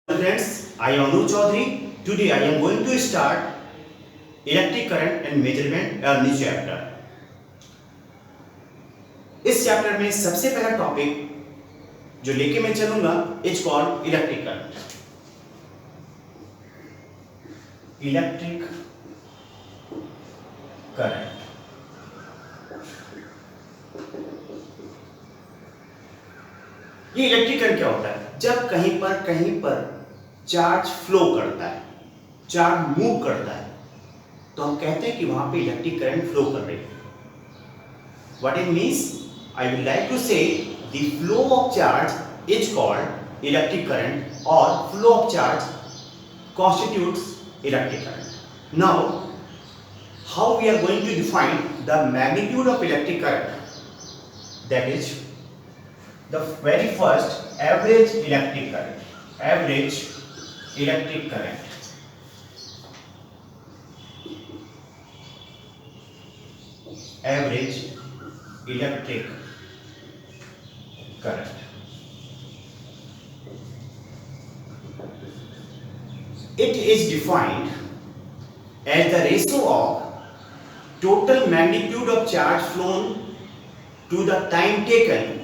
Friends, I am Anuj Chaudhary. Today I am going to start electric current and measurement new chapter. इस chapter में सबसे पहला topic जो लेके मैं चलूंगा is called electric current. Electric current ये इलेक्ट्रिक करंट क्या होता है? जब कहीं पर चार्ज फ्लो करता है, चार्ज मूव करता है, तो हम कहते हैं कि वहां पे इलेक्ट्रिक करंट फ्लो कर रही है. What it means? I would like to say the flow of charge is called electric current और flow of charge constitutes electric current. Now, how we are going to define the magnitude of electric current? That is, the very first average electric current. Average electric current. Average electric current. It is defined as the ratio of total magnitude of charge flown to the time taken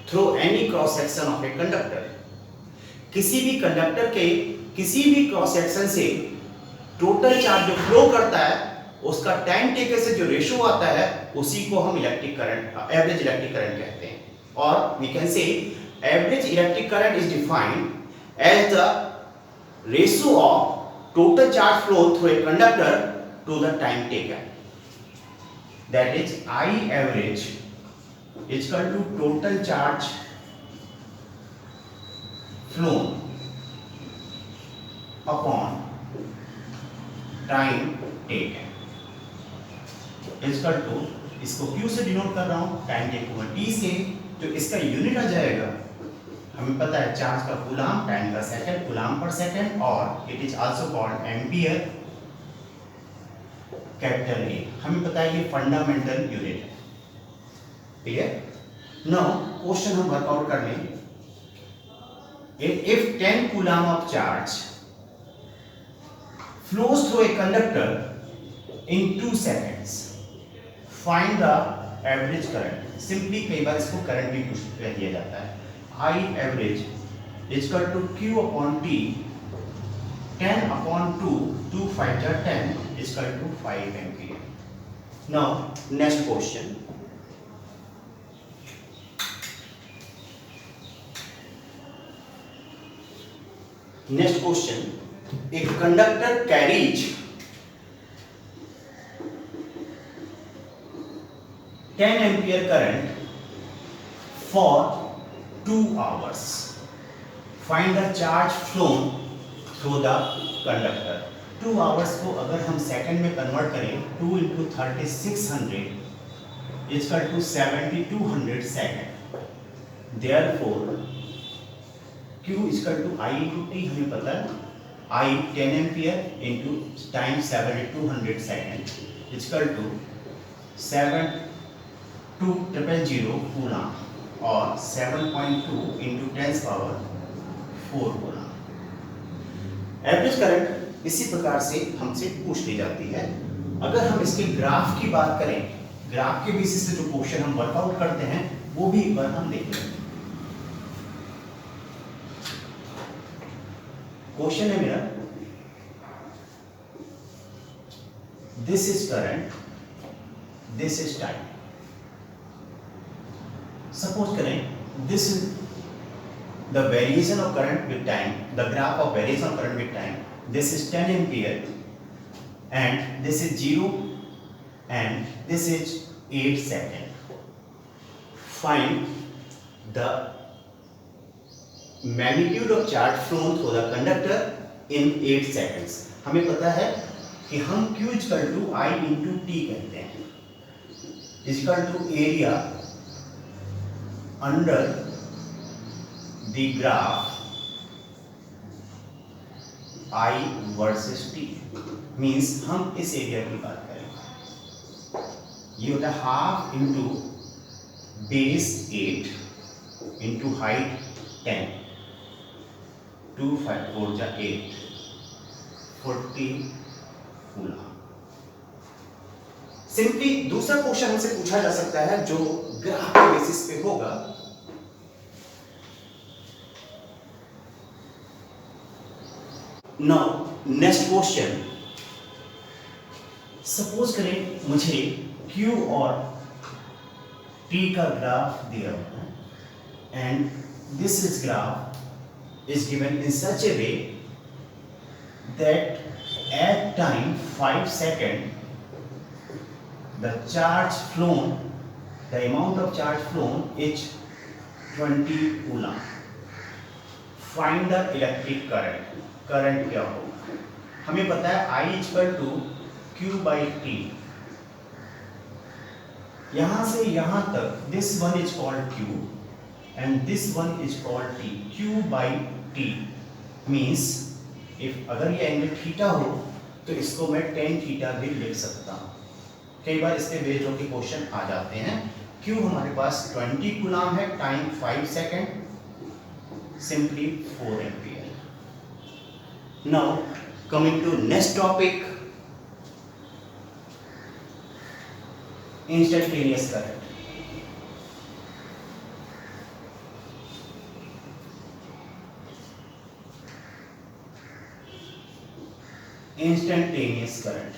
through any cross section of a conductor. किसी भी conductor के किसी भी cross section से total charge जो flow करता है उसका टाइम टेकन से जो रेशियो आता है उसी को हम electric current, average electric current कहते हैं. और we can say average electric current is defined as the ratio of total charge flow through a conductor to the time taken. That is, I average is equal to total charge flown upon time taken is equal to, इसको Q से denote कर रहा हूँ, time taken T से. तो इसका unit आ जाएगा, हमें पता है चार्ज का कूलाम, टाइम का सेकंड, कूलाम पर सेकंड, और it is also called ampere capital A. हमें पता है ये फंडामेंटल यूनिट है. क्लियर? नाउ क्वेश्चन हम वर्कआउट कर लेंगे. If 10 coulomb of charge flows through a conductor in 2 seconds, find the average current. Simply कई बार इसको करंट भी कह दिया जाता है. I average is equal to Q upon T, 10 upon 2, 2 5 are 10 is equal to 5 ampere. Now, next question. Next question. A conductor carries 10 ampere current for 2 hours. Find the charge flown through the conductor. 2 hours को अगर हम second में convert करें, 2 into 3600 is equal to 7200 second. Therefore, Q is equal to I into T. हमें पता है I 10 ampere into time 7200 second is equal to 72000 coulomb और 7.2 into 10 power 4 coulomb. Average current इसी प्रकार से हमसे पूछ ली जाती है. अगर हम इसके ग्राफ की बात करें, ग्राफ के बेसिस से जो क्वेश्चन हम वर्कआउट करते हैं वो भी एक बार हम देख लेंगे. क्वेश्चन है मेरा, this is current, this is time. Suppose करें this is the variation of current with time, the graph of variation of current with time. This is 10 ampere and this is 0 and this is 8 second. Find the magnitude of charge flown through the conductor in 8 seconds. हमें पता है कि हम Q equal to I into T कहते हैं, equal to area under the graph I versus T. Means हम इस area की बात करें, ये होता है half into base 8 into height 10. 2 5 4 जा 8 40 कूलम। सिंपली दूसरा क्वेश्चन हमसे पूछा जा सकता है जो ग्राफ के बेसिस पे होगा। नाउ नेक्स्ट क्वेश्चन, सपोज करें मुझे Q और T का ग्राफ दिया हुआ है and this is graph is given in such A way that at time 5 second the charge flown, the amount of charge flown is 20 coulomb. Find the electric current. Current क्या होगा? हमें पता है I equal to Q by T। यहां से यहां तक this one is called Q and this one is called T. Q by T means if अगर ये एंगल थीटा हो तो इसको मैं tan थीटा भी लिख सकता हूं। कई बार इसके बेस्ड होकर क्वेश्चन आ जाते हैं। Q हमारे पास 20 कूलम है, time 5 second, simply 4 ampere. Now coming to next topic, instantaneous current. Instantaneous current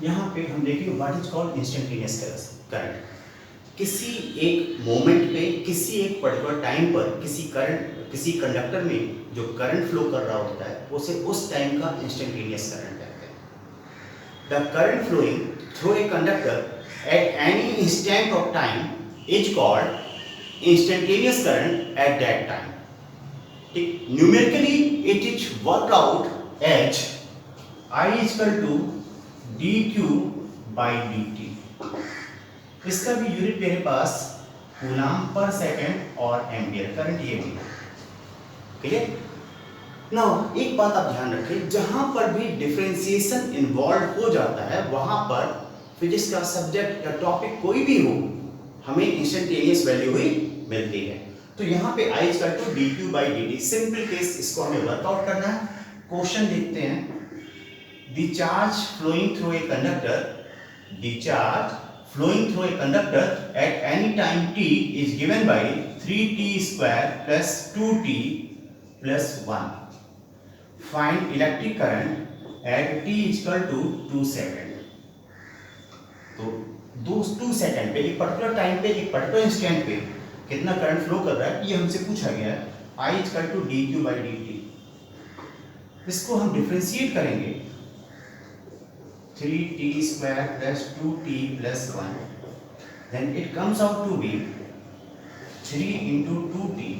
यहाँ पे हम देखेंगे what is called instantaneous current. किसी एक मोमेंट पे, किसी एक पर्टिकुलर टाइम पर किसी कंडक्टर में जो करंट फ्लो कर रहा होता है उसे उस टाइम का इंस्टेंटेनियस करंट कहते हैं। The current flowing through a conductor at any instant of time is called instantaneous current at that time. ठीक, numerically it is work out as I equal to dq by dt। इसका भी unit मेरे पास coulomb per second और ampere, current ये भी है। Clear? Now एक बात आप ध्यान रखें, जहां पर भी डिफरेंशिएशन इन्वॉल्व हो जाता है वहां पर फिजिक्स का सब्जेक्ट या टॉपिक कोई भी हो, हमें इंस्टेंटेनियस वैल्यू ही मिलती है। तो यहाँ पे I equal to dq by dt, simple case, इसको हमें वर्कआउट करना है। क्वेश्चन देखते हैं। The charge flowing through a conductor, the charge flowing through a conductor at any time t is given by 3t square plus 2t plus 1. Find electric current at t equal to 2 second. तो 2 second पे, एक particular time पे, एक particular instant पे कितना current flow कर रहा है ये हमसे पूछा गया है। I equal to dq by dt। इसको हम डिफरेंशिएट करेंगे 3t square plus 2t plus 1, then it comes out to be 3 into 2t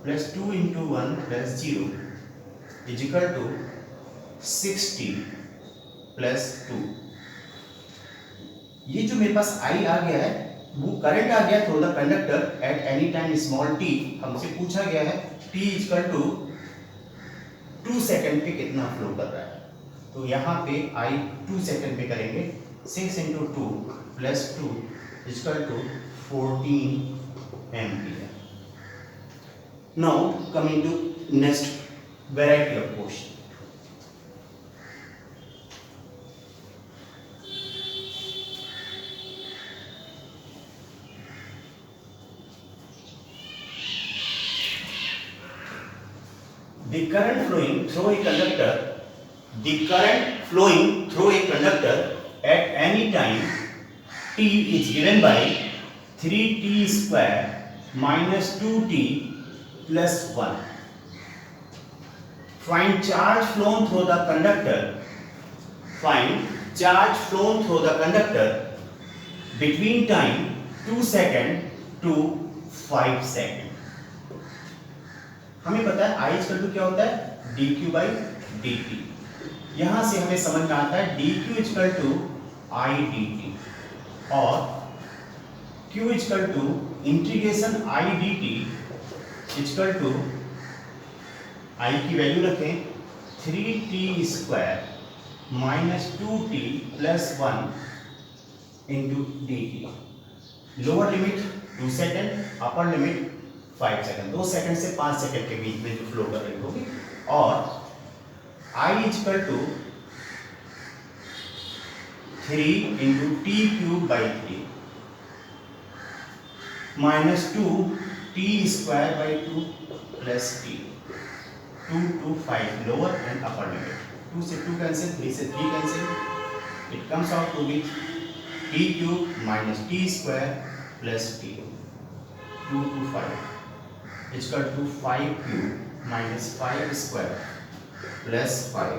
plus 2 into 1 plus 0 is equal to 6t plus 2। ये जो मेरे पास I आ गया है वो करंट आ गया through the conductor at any time small t। हमसे पूछा गया है t इक्वल टू 2 सेकेंड पे कितना फ्लो कर रहा है। तो यहाँ पे I 2 सेकेंड पे करेंगे, 6 into 2 plus 2 equal to 14 ampere. Now coming to next variety of question. The current flowing through a conductor, the current flowing through a conductor at any time t is given by 3t square minus 2t plus 1. Find charge flown through the conductor. Find charge flown through the conductor between time 2 second to 5 second. हमें पता है I equal to क्या होता है dq by dt। यहां से हमें समझ में आता है dq equal to I dt और q equal to integration I dt equal to I की वैल्यू रखें 3t square minus 2t plus 1 into D T. Lower limit 2 second, upper limit 5 second, 2 second से 5 सेकेंड के बीच में जो flow कर रही होगी। और I equal to 3 into T cube by 3 minus 2 T square by 2 plus T. 2 to 5 lower and upper limit. 2 से 2 cancel, 3 से 3 cancel. It comes out to be t cube minus t square plus t. 2 to 5 is equal to 5 cube minus 5 square plus 5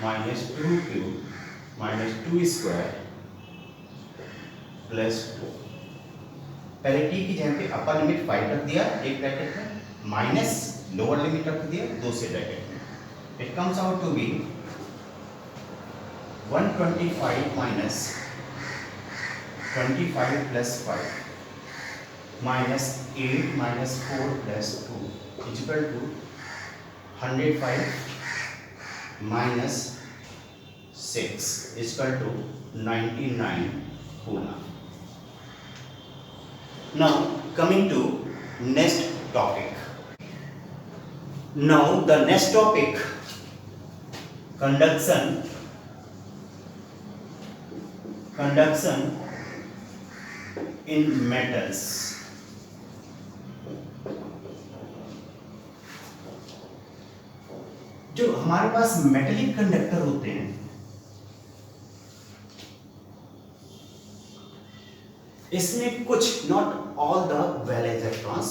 minus 2 cube minus 2 square plus 2. पहले t की जगह पे अपर limit 5 रख दिया एक bracket में, माइनस लोअर लिमिट रख दिया दूसरे ब्रैकेट में। It comes out to be 125 minus 25 plus 5 minus 8 minus 4 plus 2 equal to 105 minus 6 equal to 99 होना। Now coming to next topic. Now the next topic, conduction in metals. जो हमारे पास metallic conductor होते हैं, इसमें कुछ, not all the valence electrons,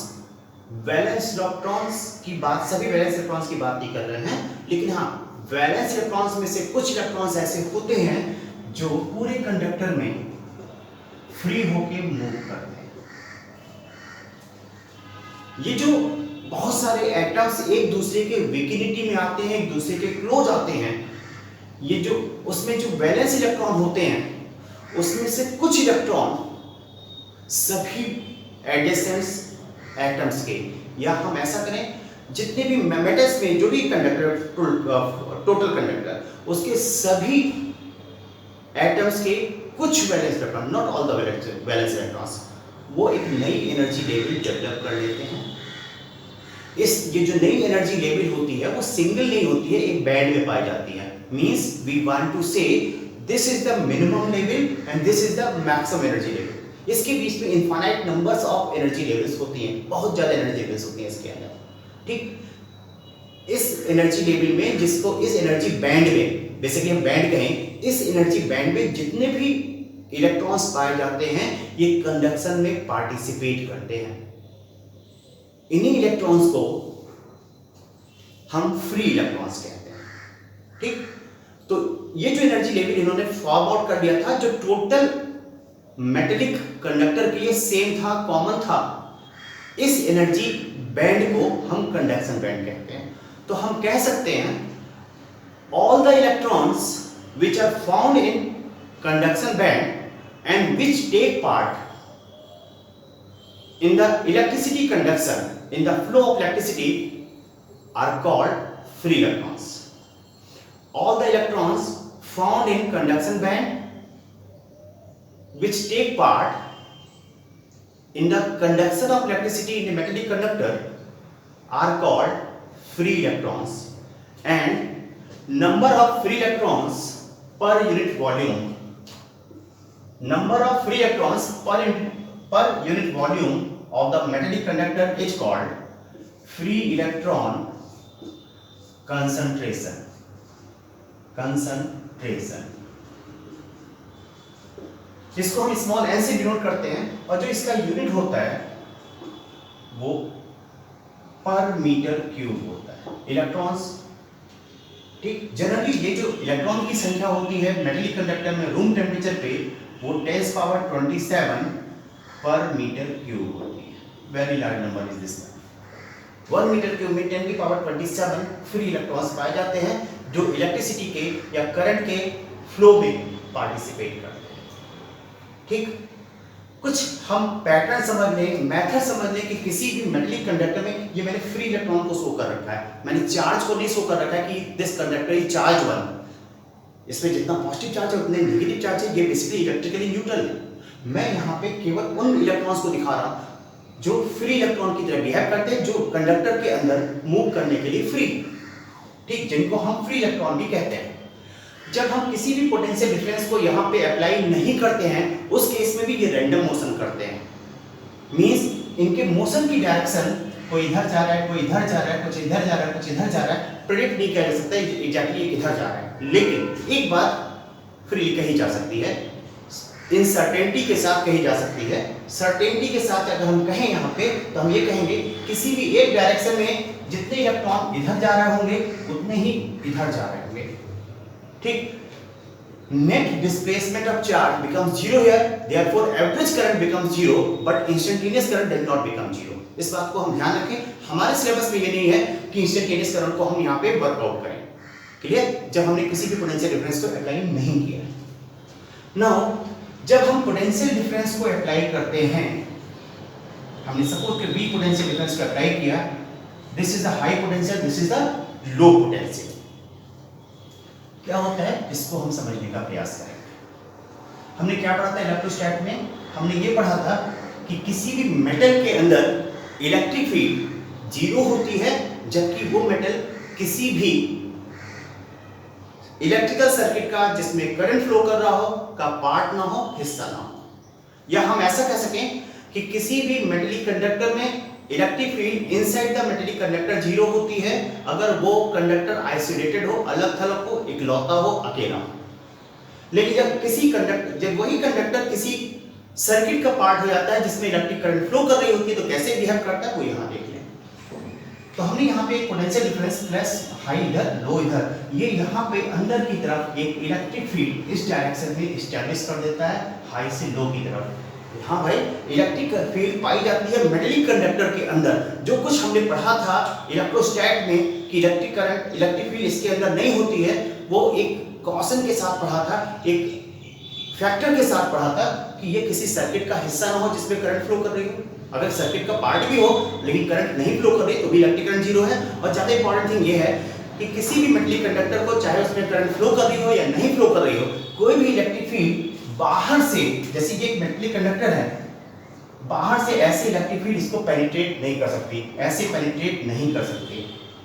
valence electrons की बात, सभी वैलेंस इलेक्ट्रॉन्स की बात नहीं कर रहे हैं, लेकिन हाँ वैलेंस इलेक्ट्रॉन्स में से कुछ इलेक्ट्रॉन्स ऐसे होते हैं जो पूरे कंडक्टर में फ्री होके मूव करते हैं। ये जो बहुत सारे एटम्स एक दूसरे के विकिनिटी में आते हैं, एक दूसरे के क्लोज आते हैं, ये जो उसमें जो वैलेंस इलेक्ट्रॉन होते हैं उसमें से कुछ इलेक्ट्रॉन सभी एडजेसेंट एटम्स के, या हम ऐसा करें जितने भी मेटल्स में जो भी कंडक्टर, टोटल कंडक्टर, उसके सभी एटम्स के कुछ valence electron, not all the valence electrons, वो एक नई एनर्जी लेवल डेवलप कर लेते हैं। ये जो नई एनर्जी लेवल होती है वो सिंगल नहीं होती है, एक बैंड में पाई जाती है। मींस वी वांट टू से this is the minimum level and this is the maximum energy level. इसके बीच में infinite numbers of energy levels होती हैं, बहुत ज्यादा एनर्जी लेवल्स होती हैं इसके अंदर, ठीक। इस एनर्जी लेवल में, जिसको इस एनर्जी बैंड में, बेसिकली हम बैंड कहें, इस एनर्जी बैंड में जितने भी इलेक्ट्रॉन्स पाए जाते हैं ये कंडक्शन में पार्टिसिपेट करते हैं। इन्हीं इलेक्ट्रॉन्स को हम फ्री इलेक्ट्रॉन्स कहते हैं, ठीक। तो ये जो एनर्जी लेवल इन्होंने फॉर्म आउट कर दिया था, जो टोटल मेटेलिक कंडक्टर के लिए सेम था, कॉमन था, इस एनर्जी बैंड को हम कंडक्शन बैंड कहते हैं। तो हम कह सकते हैं all the electrons which are found in conduction band and which take part in the electricity conduction, in the flow of electricity, are called free electrons. All the electrons found in conduction band which take part in the conduction of electricity in the metallic conductor are called free electrons, and number of free electrons per unit volume, number of free electrons per unit volume of the metallic conductor is called free electron concentration. इसको हम small n से denote करते हैं, और जो इसका unit होता है वो पर मीटर क्यूब होता है, इलेक्ट्रॉन्स, ठीक। जनरली ये जो इलेक्ट्रॉन की संख्या होती है मेटेलिक कंडक्टर में रूम टेम्परेचर पे, वो 10 पावर 27 पर मीटर क्यूब होती है। Very large number is this. 1 metre cube में 10 की पावर 27 फ्री इलेक्ट्रॉन्स पाए जाते हैं जो इलेक्ट्रिसिटी के या करंट के फ्लो में पार्टिसिपेट करते हैं, ठीक। कुछ हम पैटर्न समझ लें, मेथड समझ लें कि किसी भी मेटेलिक कंडक्टर में ये मैंने फ्री इलेक्ट्रॉन को शो कर रखा है, मैंने चार्ज को नहीं शो कर रखा है कि दिस कंडक्टर इज चार्ज 1, इसमें जितना पॉजिटिव चार्ज है उतने नेगेटिव चार्ज है, ये बेसिकली इलेक्ट्रिकली न्यूट्रल है। मैं यहाँ पे केवल उन इलेक्ट्रॉन्स को दिखा रहा हूँ जो फ्री इलेक्ट्रॉन की तरह बिहेव करते हैं, जो कंडक्टर के अंदर मूव करने के लिए फ्री, ठीक, जिनको हम फ्री इलेक्ट्रॉन भी कहते हैं। जब हम किसी भी पोटेंशियल डिफरेंस को यहाँ पे अप्लाई नहीं करते हैं, उस केस में भी ये रैंडम मोशन करते हैं। मींस इनके मोशन की डायरेक्शन कोई इधर जा रहा है, कोई इधर जा रहा है, कुछ इधर जा रहा है, कुछ इधर जा रहा है, प्रेडिक्ट नहीं किया जा सकता एग्जैक्टली इधर जा रहा है। लेकिन एक बात फ्रीली कही जा सकती है, इन सर्टेनिटी के साथ कही जा सकती है। सर्टेनिटी के साथ अगर हम कहें यहाँ पे, तो हम ये कहेंगे किसी भी एक डायरेक्शन में जितने इलेक्ट्रॉन इधर जा रहे होंगे उतने ही इधर जा रहे होंगे, ठीक। Net displacement of charge becomes zero here, therefore average current becomes zero, but instantaneous current does not become zero। इस बात को हम ध्यान रखें, हमारे सिलेबस में ये नहीं है कि इंस्टेंटेनियस करंट को हम यहाँ पे वर्कआउट करें, क्लियर, जब हमने किसी भी पोटेंशियल डिफरेंस को अप्लाई नहीं किया। नाउ जब हम पोटेंशियल डिफरेंस को अप्लाई करते हैं, हमने सपोज के वी पोटेंशियल डिफरेंस को अप्लाई किया, this is the high potential, this is the low potential. क्या होता है इसको हम समझने का प्रयास करेंगे। हमने क्या पढ़ा था इलेक्ट्रोस्टैट में? हमने ये पढ़ा था कि किसी भी मेटल के अंदर इलेक्ट्रिक फील्ड जीरो होती है, जबकि वो मेटल किसी भी इलेक्ट्रिकल सर्किट का जिसमें करंट फ्लो कर रहा हो का पार्ट ना हो, हिस्सा ना हो। या हम ऐसा कह सकें कि किसी भी मेटलिक कंडक्टर में electric field inside the metallic conductor zero होती है अगर वो कंडक्टर आइसोलेटेड हो, अलग थलग हो, इकलौता हो, अकेला हो। लेकिन जब वही कंडक्टर किसी सर्किट का पार्ट हो जाता है जिसमें इलेक्ट्रिक करंट फ्लो कर रही होती है, तो कैसे बिहेव करता है वो यहाँ देख लें। तो हमने यहाँ पे एक पोटेंशियल डिफरेंस प्लस हाई इधर, लो इधर, ये यहाँ पे अंदर की तरफ एक इलेक्ट्रिक फील्ड इस डायरेक्शन में एस्टैब्लिश कर देता है, हाई से लो की तरफ। हाँ भाई, इलेक्ट्रिक फील्ड पाई जाती है मेटेलिक कंडक्टर के अंदर। जो कुछ हमने पढ़ा था इलेक्ट्रोस्टैट में कि इलेक्ट्रिक करंट, इलेक्ट्रिक फील्ड इसके अंदर नहीं होती है, वो एक कॉशन के साथ पढ़ा था, एक फैक्टर के साथ पढ़ा था कि ये किसी सर्किट का हिस्सा ना हो जिसमें करंट फ्लो कर रही हो। अगर सर्किट का पार्ट भी हो लेकिन करंट नहीं फ्लो कर रही तो भी इलेक्ट्रिक करंट जीरो है। और ज्यादा इंपॉर्टेंट थिंग ये है कि किसी भी मेटेलिक कंडक्टर को चाहे उसमें करंट फ्लो कर रही हो या नहीं फ्लो कर रही हो, कोई भी इलेक्ट्रिक फील्ड बाहर से, जैसे कि एक मेटेलिक कंडक्टर है, बाहर से ऐसे इलेक्ट्रिक फील्ड इसको पेनिट्रेट नहीं कर सकती, ऐसे पेनिट्रेट नहीं कर सकती,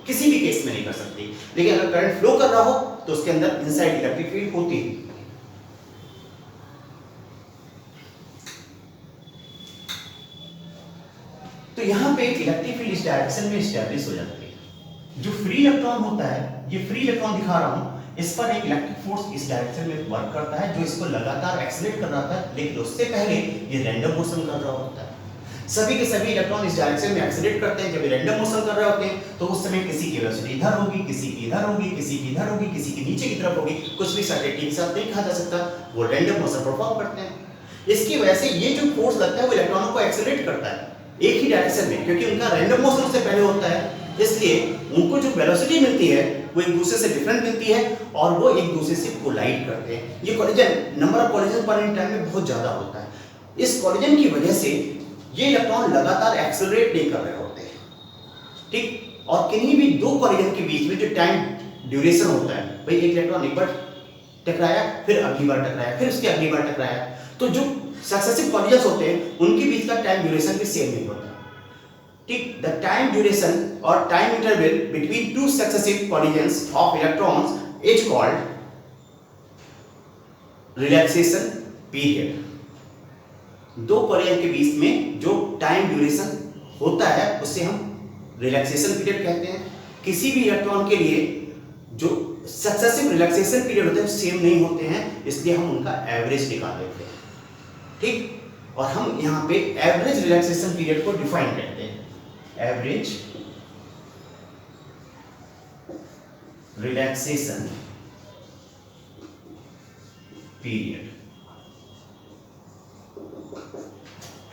किसी भी केस में नहीं कर सकती। लेकिन अगर करंट फ्लो कर रहा हो तो उसके अंदर इनसाइड इलेक्ट्रिक फील्ड होती है। तो यहां पे इलेक्ट्रिक फील्ड इस डायरेक्शन में एस्टैब्लिश हो जाती है। जो फ्री इलेक्ट्रॉन होता है, ये फ्री इलेक्ट्रॉन दिखा रहा हूं, इस पर एक इलेक्ट्रिक फोर्स इस डायरेक्शन में वर्क करता है जो इसको लगातार एक्सीलरेट कर रहा था, लेकिन उससे पहले ये रैंडम मोशन कर रहा होता है। सभी के सभी इलेक्ट्रॉन इस डायरेक्शन में एक्सीलरेट करते हैं। जब ये रैंडम मोशन कर रहे होते हैं तो उस समय किसी की वेलोसिटी इधर होगी, किसी की इधर होगी, किसी की इधर होगी, किसी की नीचे की तरफ होगी, कुछ भी सर्टेनिटी के साथ नहीं कहा जा सकता, वो रैंडम मोशन परफॉर्म करते हैं। इसकी वजह से ये जो फोर्स लगता है वो इलेक्ट्रॉनों को एक्सीलरेट करता है एक ही डायरेक्शन में, क्योंकि उनका रैंडम मोशन उससे पहले होता है, इसलिए उनको जो वेलोसिटी मिलती है वो एक दूसरे से डिफरेंट मिलती है और वो एक दूसरे से कोलाइड करते हैं। ये कोलिजन, नंबर ऑफ कोलिजन पर टाइम में बहुत ज्यादा होता है। इस कोलिजन की वजह से ये इलेक्ट्रॉन लगातार एक्सेलरेट नहीं कर रहे होते हैं, ठीक। और किन्हीं भी दो कोलिजन के बीच में जो टाइम ड्यूरेशन होता है, भाई एक इलेक्ट्रॉन एक बार टकराया, फिर अगली बार टकराया, फिर उसके अगली बार टकराया, तो जो सक्सेसिव कोलिजन्स होते हैं उनके बीच का टाइम ड्यूरेशन भी सेम नहीं होता, ठीक। द टाइम ड्यूरेशन और time interval between two successive collisions of electrons is called relaxation period. दो कोलिजन के बीच में जो टाइम ड्यूरेशन होता है उसे हम रिलैक्सेशन पीरियड कहते हैं। किसी भी इलेक्ट्रॉन के लिए जो सक्सेसिव रिलैक्सेशन पीरियड होते हैं सेम नहीं होते हैं, इसलिए हम उनका एवरेज निकाल लेते हैं, ठीक। और हम यहाँ पे एवरेज रिलैक्सेशन पीरियड को डिफाइन करते हैं, average relaxation period.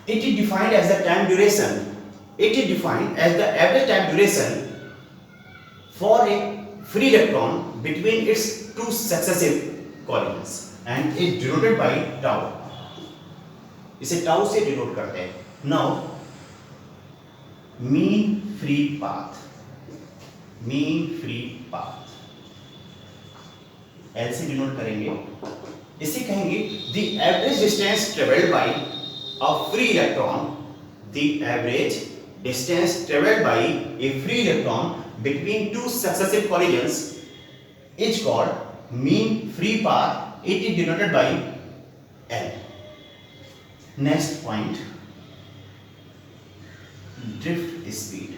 It is defined as the time duration. It is defined as the average time duration for a free electron between its two successive collisions and is denoted by tau. इसे tau से denote करते हैं। Now, mean free path. Mean free path. L से denote करेंगे, इसे कहेंगे the average distance travelled by a free electron, the average distance travelled by A free electron between two successive collisions is called mean free path, it is denoted by L. Next point, drift speed,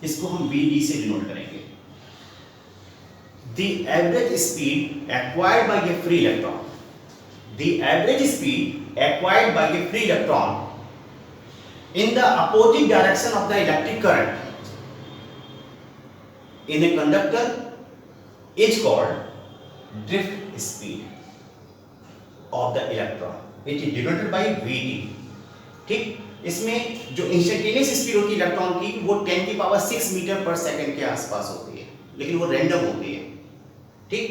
इसको हम BD से denote करेंगे। The average speed acquired by a free electron, the average speed acquired by a free electron in the opposite direction of the electric current in a conductor is called drift speed of the electron. It is denoted by VD. ठीक, इसमें जो instantaneous speed होती है electron की वो 10⁶ metre पर second के आसपास होती है, लेकिन वो रैंडम होती है। ठीक,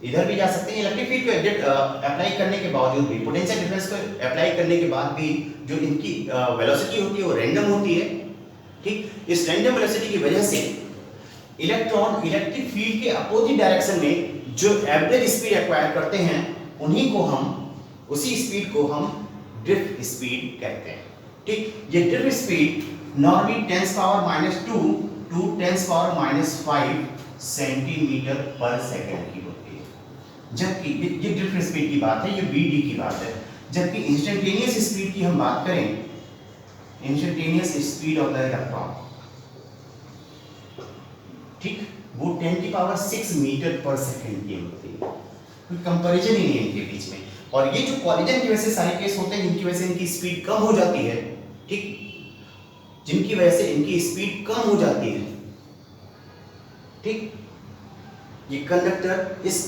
इधर भी जा सकते हैं। इलेक्ट्रिक फील्ड को अप्लाई करने के बावजूद भी, पोटेंशियल डिफरेंस को अप्लाई करने के बाद भी जो इनकी वेलोसिटी होती है वो रैंडम होती है। ठीक, इस रैंडम वेलोसिटी की वजह से इलेक्ट्रॉन इलेक्ट्रिक फील्ड के अपोजिट डायरेक्शन में जो एवरेज स्पीड एक्वायर करते हैं उसी स्पीड को हम ड्रिफ्ट स्पीड कहते हैं। ठीक, ये drift speed normally 10⁻² to 10⁻⁵ centimetre पर सेकंड की होती है। जबकि ये ड्रिफ्ट स्पीड की बात है, ये VD की बात है। जबकि इंस्टेंटेनियस स्पीड की हम बात करें, instantaneous speed of the electron, ठीक, वो 10⁶ मीटर पर सेकंड की होती है। कोई कंपैरिजन ही नहीं है इनके बीच में। और ये जो कॉलिजन की वजह से सारे केस होते हैं जिनकी वजह से इनकी स्पीड कम हो जाती है, ठीक, जिनकी वजह से इनकी स्पीड कम हो जाती है। ठीक, ये कंडक्टर इस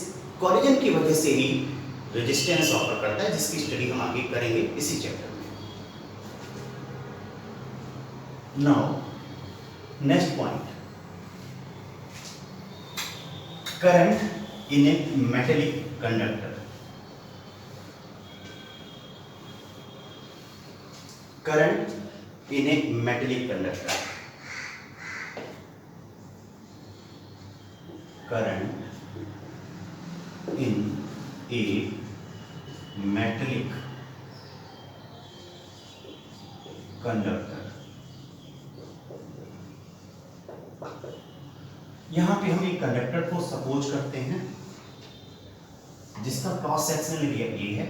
कॉलिजन की वजह से ही रेजिस्टेंस ऑफर करता है, जिसकी स्टडी हम आगे करेंगे इसी चैप्टर में। Now next point, current in A metallic conductor. Current in A metallic conductor, current in a metallic conductor। यहां पे हम एक कंडक्टर को सपोज करते हैं जिसका क्रॉस सेक्शनल एरिया ये है।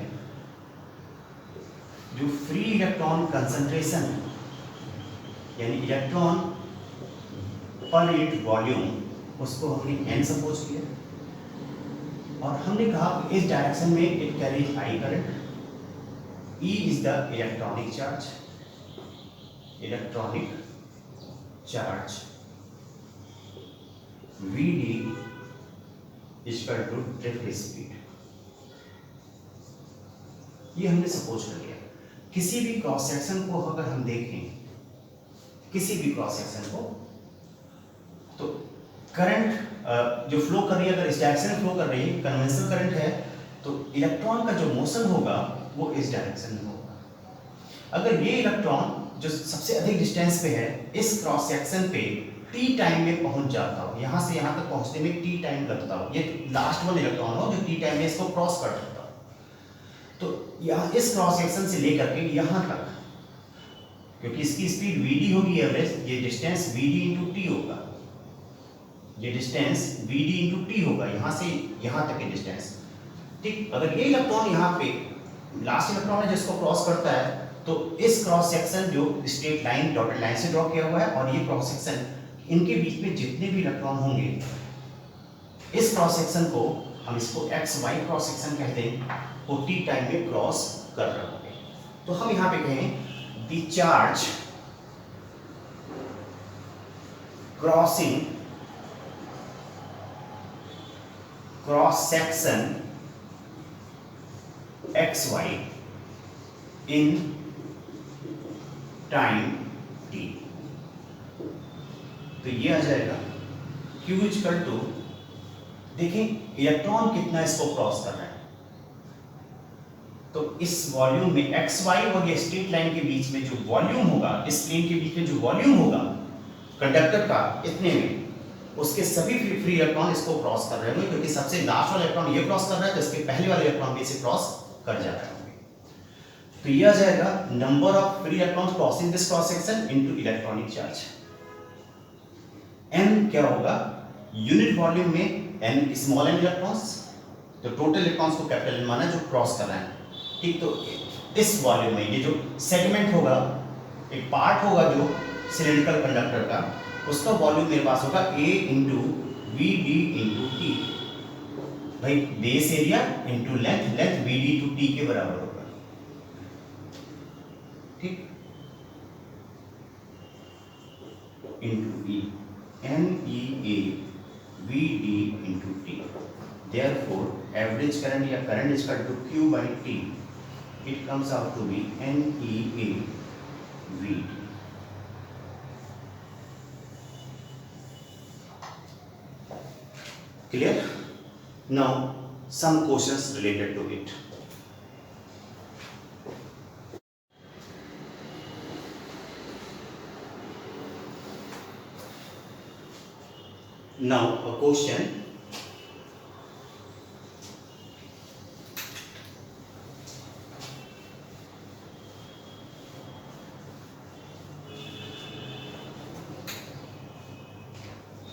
जो फ्री इलेक्ट्रॉन कंसंट्रेशन यानी इलेक्ट्रॉन पर यूनिट वॉल्यूम, उसको हमने n सपोज किया और हमने कहा कि इस डायरेक्शन में it carries I current. E is the electronic charge, VD is equal to drift speed. ये हमने सपोज कर लिया। किसी भी क्रॉस सेक्शन को अगर हम देखें, किसी भी क्रॉस सेक्शन को, तो करंट जो फ्लो कर रही है, अगर इस डायरेक्शन में फ्लो कर रही है, कन्वेंशनल करंट है, तो इलेक्ट्रॉन का जो मोशन होगा वो इस डायरेक्शन में होगा। अगर ये इलेक्ट्रॉन जो सबसे अधिक डिस्टेंस पे है, इस क्रॉस सेक्शन पे t टाइम में पहुंच जाता हो, यहां से यहां तक पहुंचने में t टाइम लगता हो, ये लास्ट वन इलेक्ट्रॉन हो जो t टाइम में इसको क्रॉस कर सकता हो, तो यहाँ इस क्रॉस सेक्शन से लेकर के यहां तक, क्योंकि इसकी स्पीड VD होगी एवरेज, ये डिस्टेंस VD इंटू टी होगा, ये डिस्टेंस VD इंटू टी होगा, यहाँ से यहाँ तक की डिस्टेंस। ठीक, अगर ये इलेक्ट्रॉन यहाँ पे लास्ट इलेक्ट्रॉन है जिसको क्रॉस करता है, तो इस क्रॉस सेक्शन जो स्ट्रेट लाइन डॉटेड लाइन से ड्रॉ किया हुआ है और ये क्रॉस सेक्शन, इनके बीच में जितने भी इलेक्ट्रॉन होंगे, इस क्रॉस सेक्शन को हम इसको XY क्रॉस सेक्शन कहते हैं, वो t टाइम में क्रॉस कर रहे होंगे। तो हम यहाँ पे कहें the charge crossing cross section XY in time t, तो ये आ जाएगा Q इक्वल टू, देखें इलेक्ट्रॉन कितना इसको क्रॉस कर रहा है, तो इस वॉल्यूम में XY और ये स्ट्रेट लाइन के बीच में जो वॉल्यूम होगा, इस प्लेन के बीच में जो वॉल्यूम होगा कंडक्टर का, इतने में उसके सभी फ्री इलेक्ट्रॉन इसको क्रॉस कर रहे होंगे, क्योंकि सबसे लास्ट वाला इलेक्ट्रॉन ये क्रॉस कर रहा है तो इसके पहले वाले इलेक्ट्रॉन भी इसे क्रॉस कर जा रहे होंगे। तो ये आ जाएगा number of free electrons crossing this cross section into electronic charge. n क्या होगा, यूनिट वॉल्यूम में n स्मॉल n इलेक्ट्रॉन्स, तो टोटल इलेक्ट्रॉन्स को कैपिटल n माना जो क्रॉस कर रहे हैं, ठीक। तो इस वॉल्यूम में ये जो सेगमेंट होगा, एक पार्ट होगा जो सिलिंड्रिकल कंडक्टर का, उसका वॉल्यूम मेरे पास होगा a into V D into T. भाई base area into length, length V D to T के बराबर होगा, ठीक, into E N E A V D into T. Therefore average current या current is equal to Q by T, it comes out to be NEA VD। Clear? Now some questions related to it. Now a question,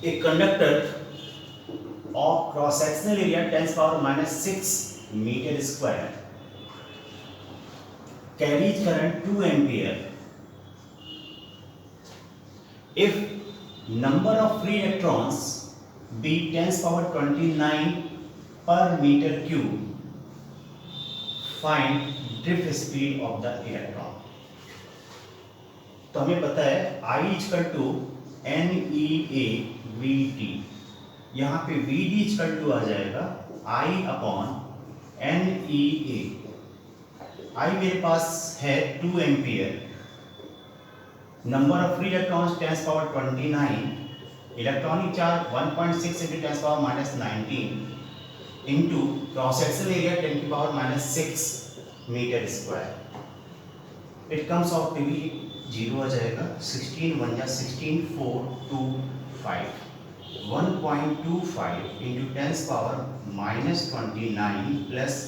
a conductor of cross sectional area 10 power minus 6 meter square carries current 2 ampere if number of free electrons be 10 power 29 per meter cube, find drift speed of the electron। तो हमें पता है I equal to NEA VT, यहाँ पे VD equal to आ जाएगा I upon NEA। I मेरे पास है 2 ampere, number of free electrons 10 power 29, electronic charge 1.6 into 10 power minus 19 into cross sectional area 10 की power minus 6 metre square. It comes out to be 0 आ जाएगा, 16 1 या 16 4 2 5, 1.25 into 10 power minus 29 plus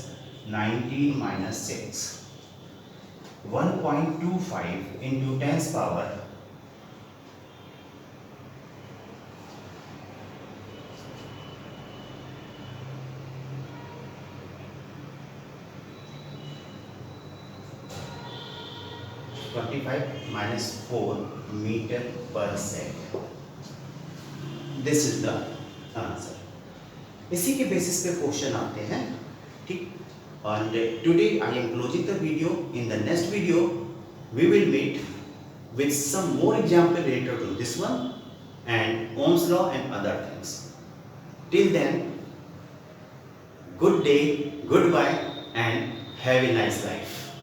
19 minus 6, 1.25 into 10 power minus 4 meter per second। This is the answer. इसी के basis पे question आते हैं, ठीक। And today I am closing the video. In the next video we will meet with some more example related to this one and Ohm's law and other things. Till then, good day, goodbye and have a nice life.